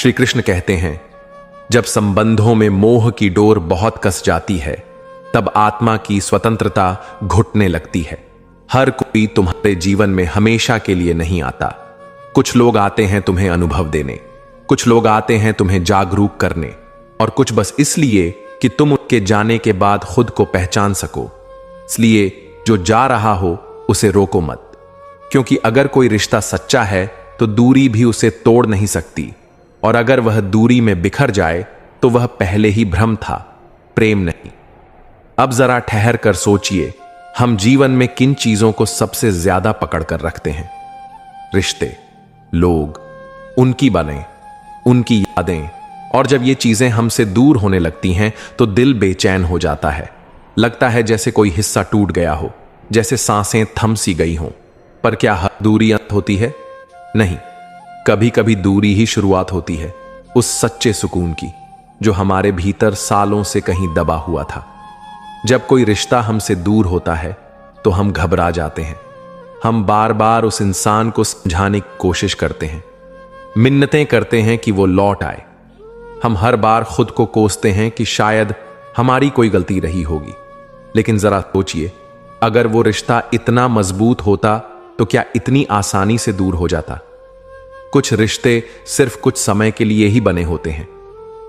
श्री कृष्ण कहते हैं, जब संबंधों में मोह की डोर बहुत कस जाती है तब आत्मा की स्वतंत्रता घुटने लगती है। हर कोई तुम्हारे जीवन में हमेशा के लिए नहीं आता। कुछ लोग आते हैं तुम्हें अनुभव देने, कुछ लोग आते हैं तुम्हें जागरूक करने, और कुछ बस इसलिए कि तुम उनके जाने के बाद खुद को पहचान सको। इसलिए जो जा रहा हो उसे रोको मत, क्योंकि अगर कोई रिश्ता सच्चा है तो दूरी भी उसे तोड़ नहीं सकती, और अगर वह दूरी में बिखर जाए तो वह पहले ही भ्रम था, प्रेम नहीं। अब जरा ठहर कर सोचिए, हम जीवन में किन चीजों को सबसे ज्यादा पकड़ कर रखते हैं? रिश्ते, लोग, उनकी बने, उनकी यादें। और जब ये चीजें हमसे दूर होने लगती हैं तो दिल बेचैन हो जाता है। लगता है जैसे कोई हिस्सा टूट गया हो, जैसे सांसें थम सी गई हों। पर क्या हर दूरी अंत होती है? नहीं, कभी कभी दूरी ही शुरुआत होती है उस सच्चे सुकून की जो हमारे भीतर सालों से कहीं दबा हुआ था। जब कोई रिश्ता हमसे दूर होता है तो हम घबरा जाते हैं। हम बार बार उस इंसान को समझाने की कोशिश करते हैं, मिन्नतें करते हैं कि वो लौट आए। हम हर बार खुद को कोसते हैं कि शायद हमारी कोई गलती रही होगी। लेकिन जरा सोचिए, अगर वो रिश्ता इतना मजबूत होता तो क्या इतनी आसानी से दूर हो जाता? कुछ रिश्ते सिर्फ कुछ समय के लिए ही बने होते हैं।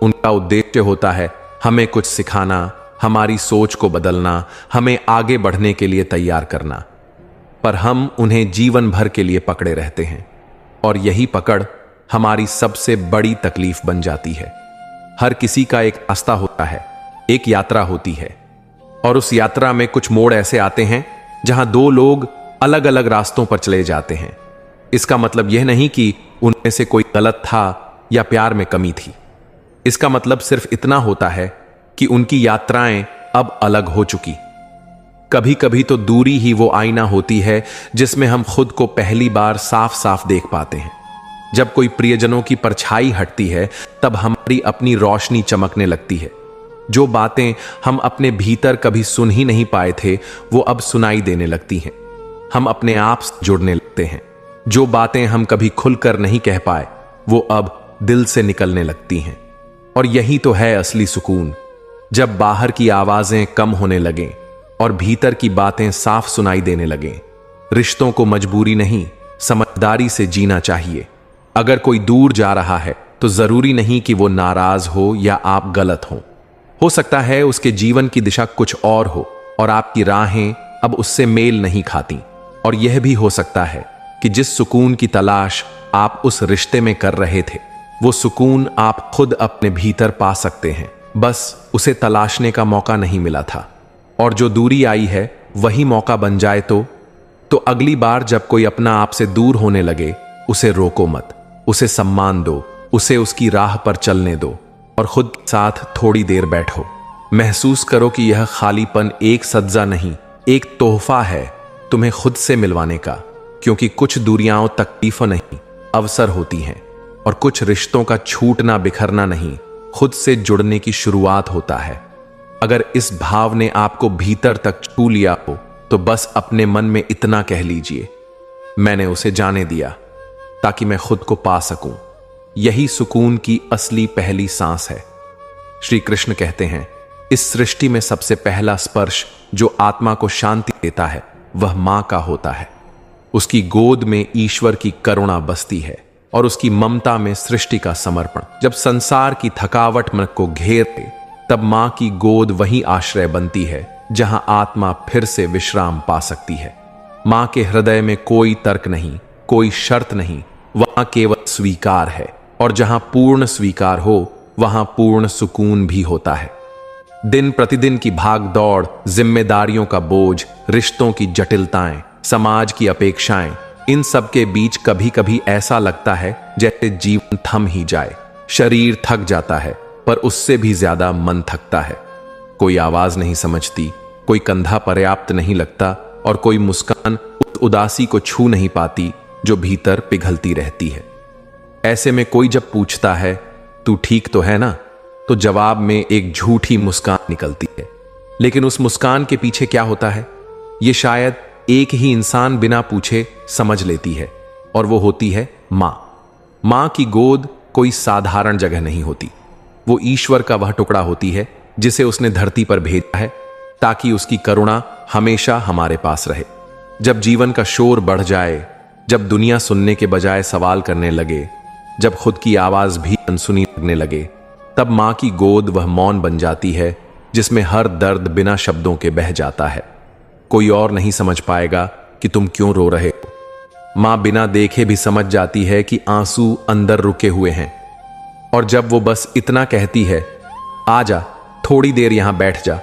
उनका उद्देश्य होता है हमें कुछ सिखाना, हमारी सोच को बदलना, हमें आगे बढ़ने के लिए तैयार करना। पर हम उन्हें जीवन भर के लिए पकड़े रहते हैं, और यही पकड़ हमारी सबसे बड़ी तकलीफ बन जाती है। हर किसी का एक रास्ता होता है, एक यात्रा होती है, और उस यात्रा में कुछ मोड़ ऐसे आते हैं जहां दो लोग अलग अलग रास्तों पर चले जाते हैं। इसका मतलब यह नहीं कि उनमें से कोई गलत था या प्यार में कमी थी। इसका मतलब सिर्फ इतना होता है कि उनकी यात्राएं अब अलग हो चुकी। कभी कभी तो दूरी ही वो आईना होती है जिसमें हम खुद को पहली बार साफ साफ देख पाते हैं। जब कोई प्रियजनों की परछाई हटती है तब हमारी अपनी रोशनी चमकने लगती है। जो बातें हम अपने भीतर कभी सुन ही नहीं पाए थे वो अब सुनाई देने लगती हैं। हम अपने आप से जुड़ने लगते हैं। जो बातें हम कभी खुलकर नहीं कह पाए वो अब दिल से निकलने लगती हैं। और यही तो है असली सुकून, जब बाहर की आवाजें कम होने लगें और भीतर की बातें साफ सुनाई देने लगें। रिश्तों को मजबूरी नहीं, समझदारी से जीना चाहिए। अगर कोई दूर जा रहा है तो जरूरी नहीं कि वो नाराज हो या आप गलत हो सकता है उसके जीवन की दिशा कुछ और हो और आपकी राहें अब उससे मेल नहीं खाती। और यह भी हो सकता है कि जिस सुकून की तलाश आप उस रिश्ते में कर रहे थे वो सुकून आप खुद अपने भीतर पा सकते हैं, बस उसे तलाशने का मौका नहीं मिला था। और जो दूरी आई है वही मौका बन जाए तो अगली बार जब कोई अपना आपसे दूर होने लगे उसे रोको मत, उसे सम्मान दो, उसे उसकी राह पर चलने दो और खुद के साथ थोड़ी देर बैठो। महसूस करो कि यह खालीपन एक सज्जा नहीं, एक तोहफा है तुम्हें खुद से मिलवाने का। क्योंकि कुछ दूरियां तकलीफों नहीं, अवसर होती हैं, और कुछ रिश्तों का छूटना बिखरना नहीं, खुद से जुड़ने की शुरुआत होता है। अगर इस भाव ने आपको भीतर तक छू लिया हो तो बस अपने मन में इतना कह लीजिए, मैंने उसे जाने दिया ताकि मैं खुद को पा सकूं। यही सुकून की असली पहली सांस है। श्री कृष्ण कहते हैं, इस सृष्टि में सबसे पहला स्पर्श जो आत्मा को शांति देता है वह मां का होता है। उसकी गोद में ईश्वर की करुणा बसती है और उसकी ममता में सृष्टि का समर्पण। जब संसार की थकावट मन को घेरते तब मां की गोद वही आश्रय बनती है जहां आत्मा फिर से विश्राम पा सकती है। मां के हृदय में कोई तर्क नहीं, कोई शर्त नहीं, वहां केवल स्वीकार है। और जहां पूर्ण स्वीकार हो वहां पूर्ण सुकून भी होता है। दिन प्रतिदिन की भाग दौड़, जिम्मेदारियों का बोझ, रिश्तों की जटिलताएं, समाज की अपेक्षाएं, इन सब के बीच कभी कभी ऐसा लगता है जैसे जीवन थम ही जाए। शरीर थक जाता है पर उससे भी ज्यादा मन थकता है। कोई आवाज नहीं समझती, कोई कंधा पर्याप्त नहीं लगता और कोई मुस्कान उस उदासी को छू नहीं पाती जो भीतर पिघलती रहती है। ऐसे में कोई जब पूछता है तू ठीक तो है ना, तो जवाब में एक झूठी मुस्कान निकलती है। लेकिन उस मुस्कान के पीछे क्या होता है ये शायद एक ही इंसान बिना पूछे समझ लेती है, और वो होती है मां। मां की गोद कोई साधारण जगह नहीं होती। वो ईश्वर का वह टुकड़ा होती है जिसे उसने धरती पर भेजा है ताकि उसकी करुणा हमेशा हमारे पास रहे। जब जीवन का शोर बढ़ जाए, जब दुनिया सुनने के बजाय सवाल करने लगे, जब खुद की आवाज भी अनसुनी लगने लगे, तब मां की गोद वह मौन बन जाती है जिसमें हर दर्द बिना शब्दों के बह जाता है। कोई और नहीं समझ पाएगा कि तुम क्यों रो रहे हो। मां बिना देखे भी समझ जाती है कि आंसू अंदर रुके हुए हैं, और जब वो बस इतना कहती है, आ जा, थोड़ी देर यहां बैठ जा,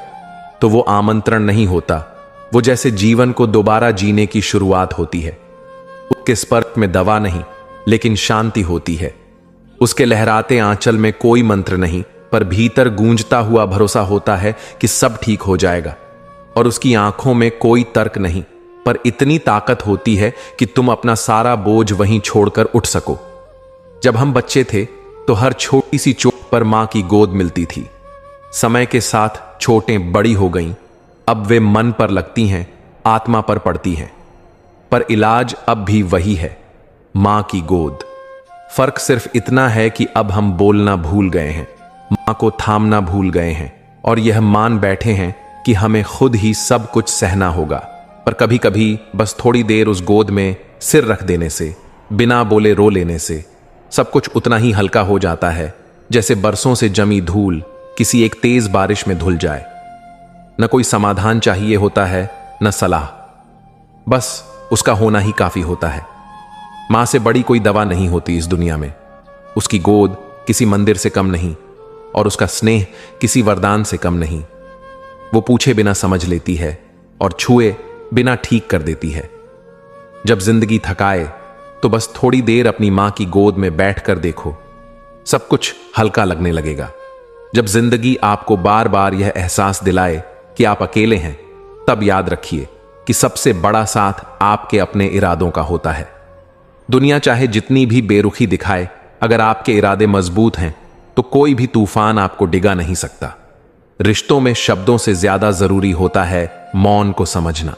तो वो आमंत्रण नहीं होता, वो जैसे जीवन को दोबारा जीने की शुरुआत होती है। उसके स्पर्श में दवा नहीं लेकिन शांति होती है। उसके लहराते आंचल में कोई मंत्र नहीं, पर भीतर गूंजता हुआ भरोसा होता है कि सब ठीक हो जाएगा। और उसकी आंखों में कोई तर्क नहीं, पर इतनी ताकत होती है कि तुम अपना सारा बोझ वहीं छोड़कर उठ सको। जब हम बच्चे थे तो हर छोटी सी चोट पर मां की गोद मिलती थी। समय के साथ चोटें बड़ी हो गईं, अब वे मन पर लगती हैं, आत्मा पर पड़ती हैं। पर इलाज अब भी वही है, मां की गोद। फर्क सिर्फ इतना है कि अब हम बोलना भूल गए हैं, मां को थामना भूल गए हैं, और यह मान बैठे हैं कि हमें खुद ही सब कुछ सहना होगा। पर कभी कभी बस थोड़ी देर उस गोद में सिर रख देने से, बिना बोले रो लेने से, सब कुछ उतना ही हल्का हो जाता है जैसे बरसों से जमी धूल किसी एक तेज बारिश में धुल जाए। न कोई समाधान चाहिए होता है, न सलाह, बस उसका होना ही काफी होता है। मां से बड़ी कोई दवा नहीं होती इस दुनिया में। उसकी गोद किसी मंदिर से कम नहीं, और उसका स्नेह किसी वरदान से कम नहीं। वो पूछे बिना समझ लेती है और छुए बिना ठीक कर देती है। जब जिंदगी थकाए तो बस थोड़ी देर अपनी मां की गोद में बैठकर देखो, सब कुछ हल्का लगने लगेगा। जब जिंदगी आपको बार बार यह एहसास दिलाए कि आप अकेले हैं, तब याद रखिए कि सबसे बड़ा साथ आपके अपने इरादों का होता है। दुनिया चाहे जितनी भी बेरुखी दिखाए, अगर आपके इरादे मजबूत हैं तो कोई भी तूफान आपको डिगा नहीं सकता। रिश्तों में शब्दों से ज्यादा जरूरी होता है मौन को समझना।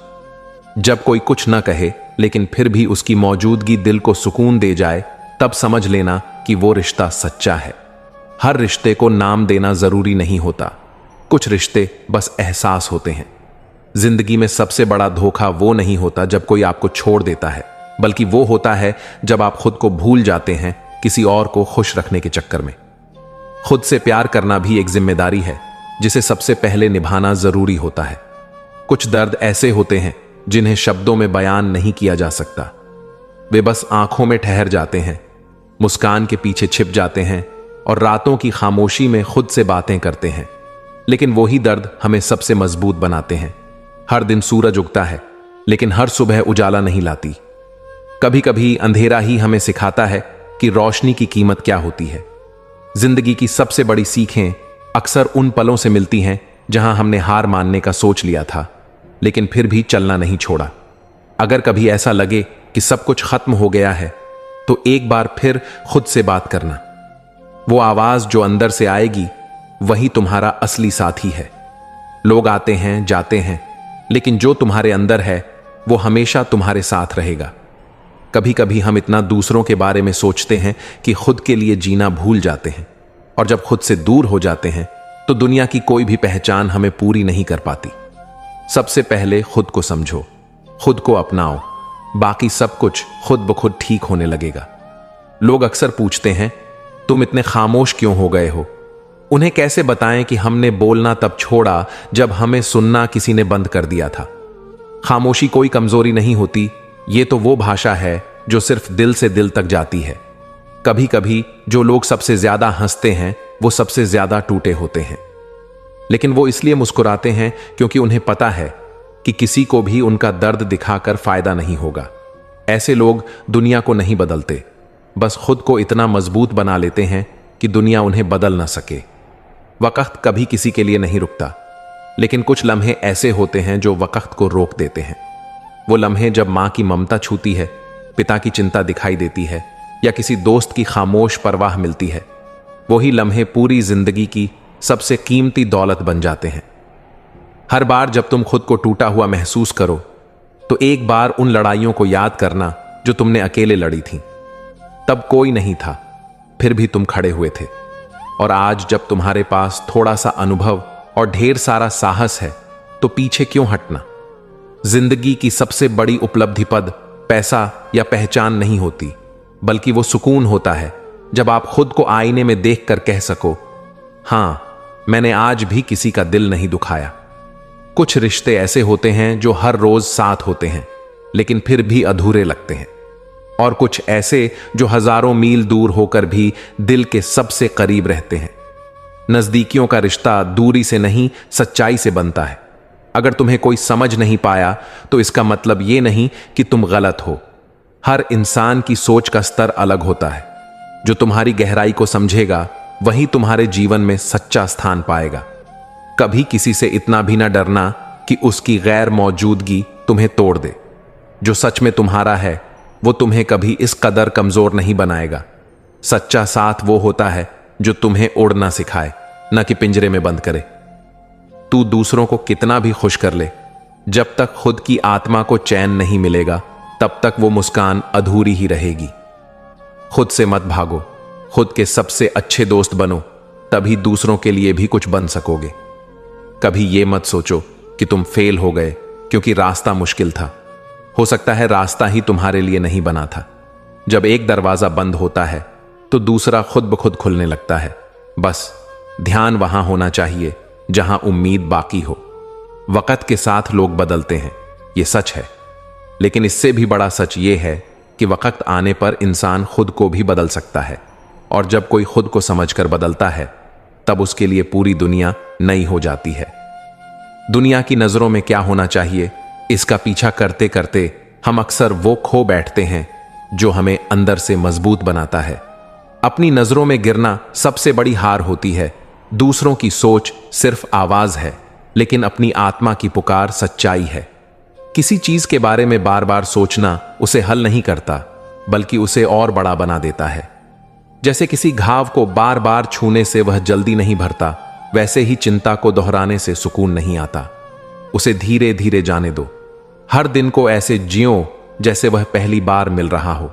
जब कोई कुछ न कहे लेकिन फिर भी उसकी मौजूदगी दिल को सुकून दे जाए, तब समझ लेना कि वो रिश्ता सच्चा है। हर रिश्ते को नाम देना जरूरी नहीं होता, कुछ रिश्ते बस एहसास होते हैं। जिंदगी में सबसे बड़ा धोखा वो नहीं होता जब कोई आपको छोड़ देता है, बल्कि वो होता है जब आप खुद को भूल जाते हैं किसी और को खुश रखने के चक्कर में। खुद से प्यार करना भी एक जिम्मेदारी है जिसे सबसे पहले निभाना जरूरी होता है। कुछ दर्द ऐसे होते हैं जिन्हें शब्दों में बयान नहीं किया जा सकता। वे बस आंखों में ठहर जाते हैं, मुस्कान के पीछे छिप जाते हैं, और रातों की खामोशी में खुद से बातें करते हैं। लेकिन वही दर्द हमें सबसे मजबूत बनाते हैं। हर दिन सूरज उगता है, लेकिन हर सुबह उजाला नहीं लाती। कभी कभी अंधेरा ही हमें सिखाता है कि रोशनी की कीमत क्या होती है। जिंदगी की सबसे बड़ी सीखें अक्सर उन पलों से मिलती हैं जहां हमने हार मानने का सोच लिया था, लेकिन फिर भी चलना नहीं छोड़ा। अगर कभी ऐसा लगे कि सब कुछ खत्म हो गया है, तो एक बार फिर खुद से बात करना। वो आवाज जो अंदर से आएगी, वही तुम्हारा असली साथी है। लोग आते हैं, जाते हैं, लेकिन जो तुम्हारे अंदर है वो हमेशा तुम्हारे साथ रहेगा। कभी कभी हम इतना दूसरों के बारे में सोचते हैं कि खुद के लिए जीना भूल जाते हैं, और जब खुद से दूर हो जाते हैं तो दुनिया की कोई भी पहचान हमें पूरी नहीं कर पाती। सबसे पहले खुद को समझो, खुद को अपनाओ, बाकी सब कुछ खुद ब खुद ठीक होने लगेगा। लोग अक्सर पूछते हैं, तुम इतने खामोश क्यों हो गए हो? उन्हें कैसे बताएं कि हमने बोलना तब छोड़ा जब हमें सुनना किसी ने बंद कर दिया था। खामोशी कोई कमजोरी नहीं होती, ये तो वो भाषा है जो सिर्फ दिल से दिल तक जाती है। कभी कभी जो लोग सबसे ज्यादा हंसते हैं वो सबसे ज्यादा टूटे होते हैं, लेकिन वो इसलिए मुस्कुराते हैं क्योंकि उन्हें पता है कि किसी को भी उनका दर्द दिखाकर फायदा नहीं होगा। ऐसे लोग दुनिया को नहीं बदलते, बस खुद को इतना मजबूत बना लेते हैं कि दुनिया उन्हें बदल ना सके। वक्त कभी किसी के लिए नहीं रुकता, लेकिन कुछ लम्हे ऐसे होते हैं जो वक्त को रोक देते हैं। वो लम्हे जब मां की ममता छूती है, पिता की चिंता दिखाई देती है, या किसी दोस्त की खामोश परवाह मिलती है, वही लम्हे पूरी जिंदगी की सबसे कीमती दौलत बन जाते हैं। हर बार जब तुम खुद को टूटा हुआ महसूस करो, तो एक बार उन लड़ाइयों को याद करना जो तुमने अकेले लड़ी थी। तब कोई नहीं था, फिर भी तुम खड़े हुए थे। और आज जब तुम्हारे पास थोड़ा सा अनुभव और ढेर सारा साहस है तो पीछे क्यों हटना। जिंदगी की सबसे बड़ी उपलब्धि पद, पैसा या पहचान नहीं होती, बल्कि वो सुकून होता है जब आप खुद को आईने में देखकर कह सको, हां, मैंने आज भी किसी का दिल नहीं दुखाया। कुछ रिश्ते ऐसे होते हैं जो हर रोज साथ होते हैं लेकिन फिर भी अधूरे लगते हैं, और कुछ ऐसे जो हजारों मील दूर होकर भी दिल के सबसे करीब रहते हैं। नजदीकियों का रिश्ता दूरी से नहीं, सच्चाई से बनता है। अगर तुम्हें कोई समझ नहीं पाया तो इसका मतलब यह नहीं कि तुम गलत हो। हर इंसान की सोच का स्तर अलग होता है। जो तुम्हारी गहराई को समझेगा वही तुम्हारे जीवन में सच्चा स्थान पाएगा। कभी किसी से इतना भी ना डरना कि उसकी गैर मौजूदगी तुम्हें तोड़ दे। जो सच में तुम्हारा है वो तुम्हें कभी इस कदर कमजोर नहीं बनाएगा। सच्चा साथ वो होता है जो तुम्हें उड़ना सिखाए, न कि पिंजरे में बंद करे। तू दूसरों को कितना भी खुश कर ले, जब तक खुद की आत्मा को चैन नहीं मिलेगा तब तक वो मुस्कान अधूरी ही रहेगी। खुद से मत भागो, खुद के सबसे अच्छे दोस्त बनो, तभी दूसरों के लिए भी कुछ बन सकोगे। कभी ये मत सोचो कि तुम फेल हो गए क्योंकि रास्ता मुश्किल था। हो सकता है रास्ता ही तुम्हारे लिए नहीं बना था। जब एक दरवाजा बंद होता है तो दूसरा खुद ब खुद खुलने लगता है। बस ध्यान वहां होना चाहिए जहां उम्मीद बाकी हो। वक्त के साथ लोग बदलते हैं, यह सच है, लेकिन इससे भी बड़ा सच यह है कि वक्त आने पर इंसान खुद को भी बदल सकता है। और जब कोई खुद को समझकर बदलता है तब उसके लिए पूरी दुनिया नई हो जाती है। दुनिया की नजरों में क्या होना चाहिए, इसका पीछा करते करते हम अक्सर वो खो बैठते हैं जो हमें अंदर से मजबूत बनाता है। अपनी नजरों में गिरना सबसे बड़ी हार होती है। दूसरों की सोच सिर्फ आवाज है, लेकिन अपनी आत्मा की पुकार सच्चाई है। किसी चीज के बारे में बार बार सोचना उसे हल नहीं करता, बल्कि उसे और बड़ा बना देता है। जैसे किसी घाव को बार बार छूने से वह जल्दी नहीं भरता, वैसे ही चिंता को दोहराने से सुकून नहीं आता। उसे धीरे धीरे जाने दो। हर दिन को ऐसे जियो जैसे वह पहली बार मिल रहा हो।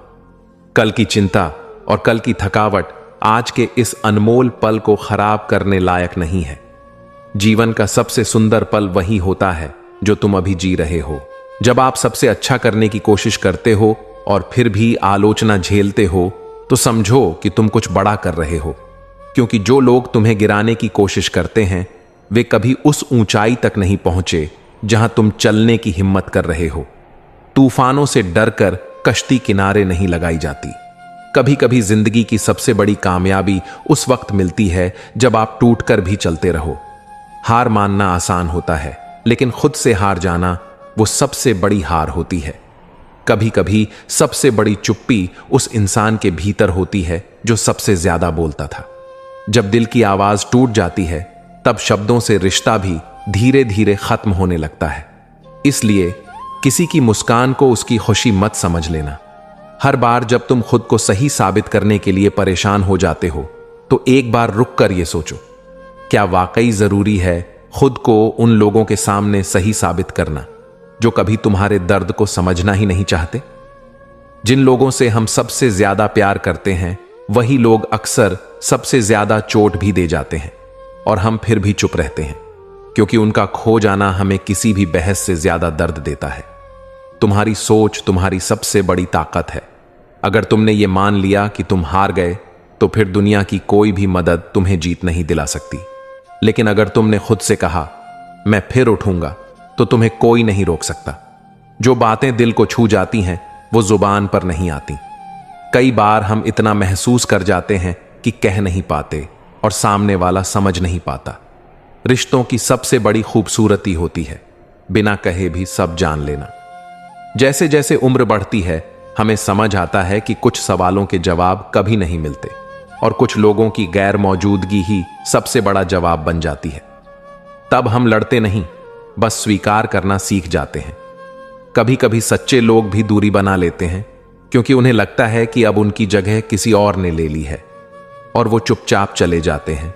कल की चिंता और कल की थकावट आज के इस अनमोल पल को खराब करने लायक नहीं है। जीवन का सबसे सुंदर पल वही होता है जो तुम अभी जी रहे हो। जब आप सबसे अच्छा करने की कोशिश करते हो और फिर भी आलोचना झेलते हो तो समझो कि तुम कुछ बड़ा कर रहे हो, क्योंकि जो लोग तुम्हें गिराने की कोशिश करते हैं वे कभी उस ऊंचाई तक नहीं पहुंचे जहां तुम चलने की हिम्मत कर रहे हो। तूफानों से डरकर कश्ती किनारे नहीं लगाई जाती। कभी कभी जिंदगी की सबसे बड़ी कामयाबी उस वक्त मिलती है जब आप टूटकर भी चलते रहो। हार मानना आसान होता है, लेकिन खुद से हार जाना वो सबसे बड़ी हार होती है। कभी कभी सबसे बड़ी चुप्पी उस इंसान के भीतर होती है जो सबसे ज्यादा बोलता था। जब दिल की आवाज टूट जाती है तब शब्दों से रिश्ता भी धीरे धीरे खत्म होने लगता है। इसलिए किसी की मुस्कान को उसकी खुशी मत समझ लेना। हर बार जब तुम खुद को सही साबित करने के लिए परेशान हो जाते हो तो एक बार रुक कर यह सोचो, क्या वाकई जरूरी है खुद को उन लोगों के सामने सही साबित करना जो कभी तुम्हारे दर्द को समझना ही नहीं चाहते। जिन लोगों से हम सबसे ज्यादा प्यार करते हैं वही लोग अक्सर सबसे ज्यादा चोट भी दे जाते हैं, और हम फिर भी चुप रहते हैं क्योंकि उनका खो जाना हमें किसी भी बहस से ज्यादा दर्द देता है। तुम्हारी सोच तुम्हारी सबसे बड़ी ताकत है। अगर तुमने ये मान लिया कि तुम हार गए तो फिर दुनिया की कोई भी मदद तुम्हें जीत नहीं दिला सकती। लेकिन अगर तुमने खुद से कहा मैं फिर उठूंगा, तो तुम्हें कोई नहीं रोक सकता। जो बातें दिल को छू जाती हैं वो जुबान पर नहीं आती। कई बार हम इतना महसूस कर जाते हैं कि कह नहीं पाते और सामने वाला समझ नहीं पाता। रिश्तों की सबसे बड़ी खूबसूरती होती है बिना कहे भी सब जान लेना। जैसे जैसे उम्र बढ़ती है हमें समझ आता है कि कुछ सवालों के जवाब कभी नहीं मिलते और कुछ लोगों की गैर मौजूदगी ही सबसे बड़ा जवाब बन जाती है। तब हम लड़ते नहीं, बस स्वीकार करना सीख जाते हैं। कभी कभी सच्चे लोग भी दूरी बना लेते हैं क्योंकि उन्हें लगता है कि अब उनकी जगह किसी और ने ले ली है, और वो चुपचाप चले जाते हैं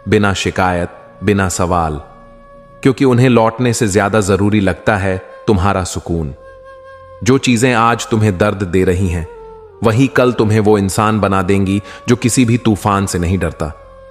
बिना शिकायत, बिना सवाल, क्योंकि उन्हें लौटने से ज्यादा जरूरी लगता है तुम्हारा सुकून। जो चीजें आज तुम्हें दर्द दे रही हैं वही कल तुम्हें वो इंसान बना देंगी जो किसी भी तूफान से नहीं डरता।